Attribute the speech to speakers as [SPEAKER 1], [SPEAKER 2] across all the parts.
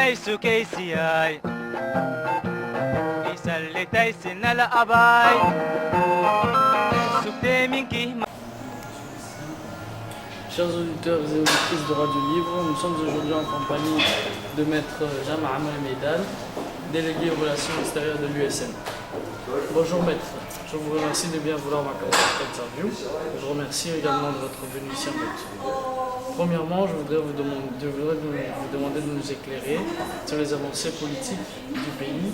[SPEAKER 1] تيسو كيسياي يسلي تيسن الأباي سبتي من كيه.
[SPEAKER 2] Chers auditeurs et auditrices de Radio Livre, nous sommes aujourd'hui en compagnie de Maître Jama Amel Meidan, délégué aux relations extérieures de l'USN. Bonjour Maître, je vous remercie de bien vouloir m'accorder cette interview. Je remercie également de votre venue ici en Belgique. Premièrement, je voudrais vous demander de nous éclairer sur les avancées politiques du pays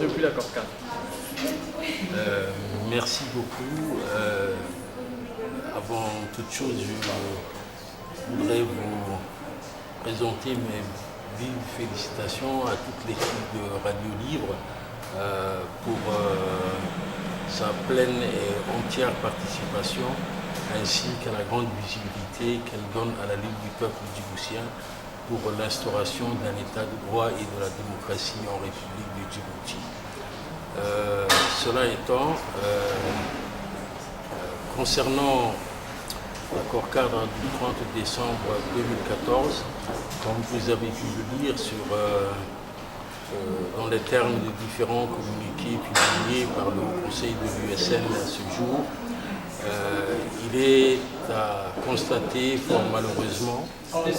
[SPEAKER 2] depuis l'accord cadre.
[SPEAKER 3] Merci beaucoup. Avant toute chose, je voudrais vous présenter mes vives félicitations à toute l'équipe de Radio Livre pour sa pleine et entière participation, ainsi qu'à la grande visibilité qu'elle donne à la Ligue du peuple djiboutien pour l'instauration d'un état de droit et de la démocratie en République de Djibouti. Cela étant, concernant l'accord cadre du 30 décembre 2014, comme vous avez pu le lire dans les termes des différents communiqués publiés par le Conseil de l'USN à ce jour, il est à constater fort malheureusement que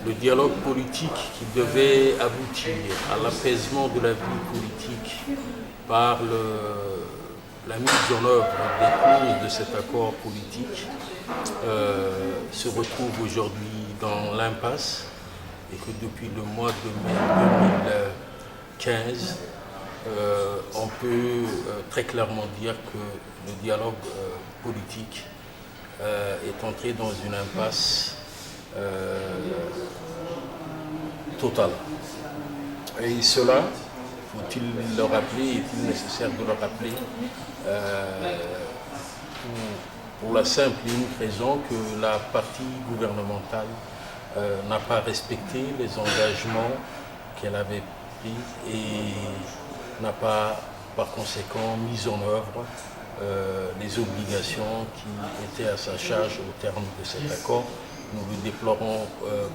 [SPEAKER 3] le dialogue politique qui devait aboutir à l'apaisement de la vie politique par la mise en œuvre des clauses de cet accord politique se retrouve aujourd'hui dans l'impasse et que depuis le mois de mai 2015, on peut très clairement dire que le dialogue politique est entré dans une impasse totale. Et cela, faut-il le rappeler, est-il nécessaire de le rappeler, pour la simple et unique raison que la partie gouvernementale n'a pas respecté les engagements qu'elle avait pris et n'a pas par conséquent mis en œuvre les obligations qui étaient à sa charge au terme de cet accord. Nous le déplorons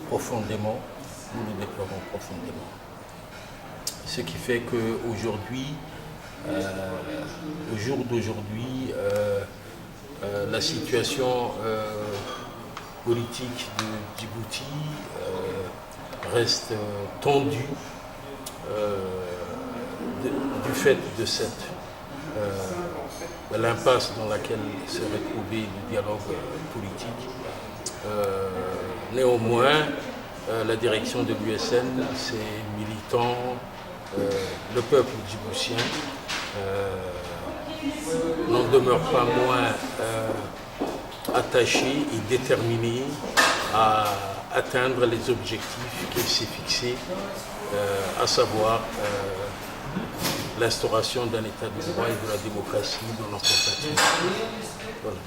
[SPEAKER 3] profondément. Ce qui fait qu'aujourd'hui, au jour d'aujourd'hui, la situation politique de Djibouti reste tendue du fait de l'impasse dans laquelle se retrouvait le dialogue politique. Néanmoins, la direction de l'USN, ses militants, le peuple djiboutien n'en demeure pas moins attaché et déterminé à atteindre les objectifs qu'il s'est fixés, à savoir l'instauration d'un état de droit et de la démocratie dans notre pays. Voilà.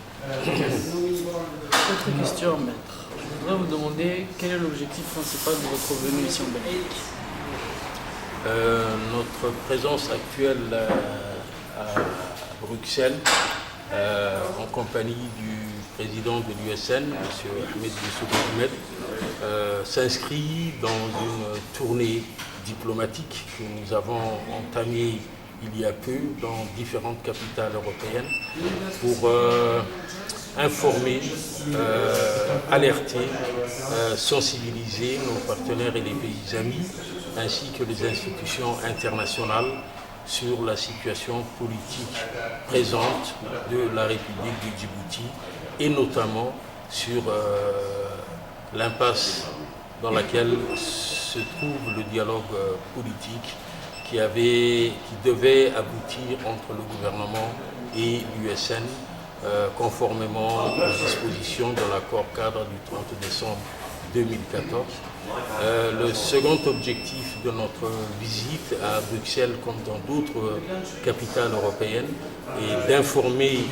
[SPEAKER 2] Autre question, Maître. Je voudrais vous demander quel est l'objectif principal de votre venue ici en Belgique.
[SPEAKER 3] Notre présence actuelle à Bruxelles, en compagnie du président de l'USN, M. Ahmed Youssouf Ahmed, s'inscrit dans une tournée diplomatique que nous avons entamée il y a peu dans différentes capitales européennes pour informer, alerter, sensibiliser nos partenaires et les pays amis, ainsi que les institutions internationales sur la situation politique présente de la République du Djibouti et notamment sur l'impasse dans laquelle se trouve le dialogue politique qui devait aboutir entre le gouvernement et l'USN conformément aux dispositions de l'accord cadre du 30 décembre 2014. Le second objectif de notre visite à Bruxelles, comme dans d'autres capitales européennes, est d'informer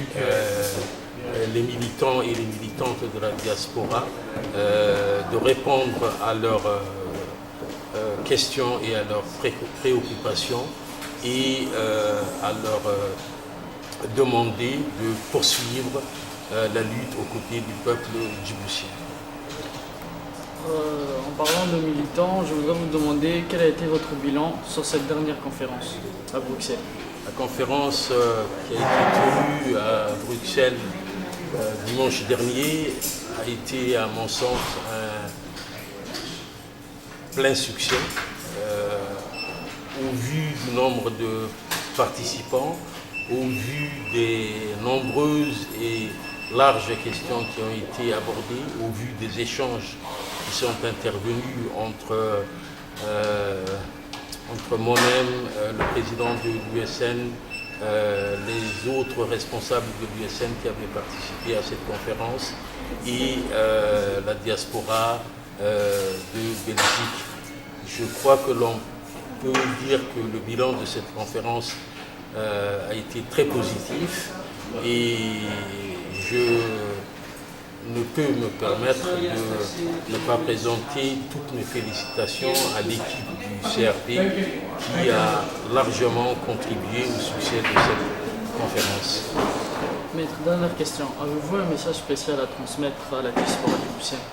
[SPEAKER 3] les militants et les militantes de la diaspora, de répondre à leurs questions et à leurs préoccupations et à leur demander de poursuivre la lutte aux côtés du peuple djiboutien.
[SPEAKER 2] En parlant de militants, je voudrais vous demander quel a été votre bilan sur cette dernière conférence à Bruxelles.
[SPEAKER 3] La conférence qui a été tenue à Bruxelles dimanche dernier a été, à mon sens, un plein succès. Au vu du nombre de participants, au vu des nombreuses et larges questions qui ont été abordées, au vu des échanges qui sont intervenus entre moi-même, le président de l'USN, les autres responsables de l'USN qui avaient participé à cette conférence et la diaspora de Belgique. Je crois que l'on peut dire que le bilan de cette conférence a été très positif et je ne peux me permettre de ne pas présenter toutes mes félicitations à l'équipe du CRP qui a largement contribué au succès de cette conférence.
[SPEAKER 2] Maître, dernière question. Avez-vous un message spécial à transmettre à la diaspora djiboutienne?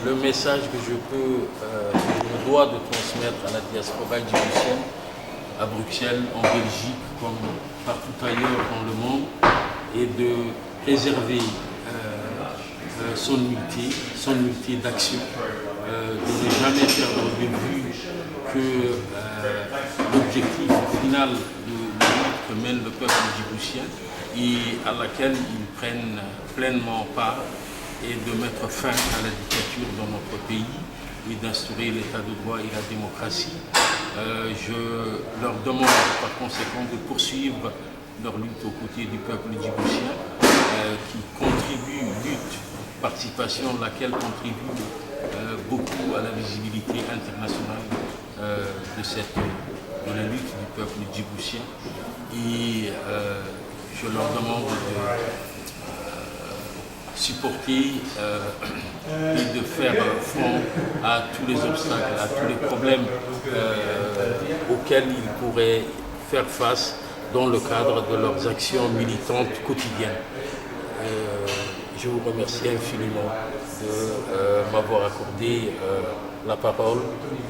[SPEAKER 3] Le message que je me dois de transmettre à la diaspora djiboutienne, à Bruxelles, en Belgique, comme partout ailleurs dans le monde, est de préserver son unité d'action, de ne jamais perdre de vue que l'objectif final de lutte que mène le peuple djiboutien et à laquelle ils prennent pleinement part, et de mettre fin à la dictature dans notre pays et d'instaurer l'état de droit et la démocratie. Je leur demande par conséquent de poursuivre leur lutte aux côtés du peuple djiboutien qui contribue, lutte, participation à laquelle contribue beaucoup à la visibilité internationale de la lutte du peuple djiboutien. Et je leur demande de supporter et de faire front à tous les obstacles, à tous les problèmes auxquels ils pourraient faire face dans le cadre de leurs actions militantes quotidiennes. Je vous remercie infiniment de m'avoir accordé la parole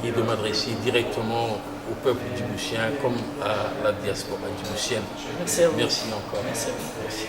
[SPEAKER 3] et de m'adresser directement au peuple djiboutien comme à la diaspora djiboutienne.
[SPEAKER 2] Merci à vous.
[SPEAKER 3] Merci encore.
[SPEAKER 2] Merci à vous. Merci.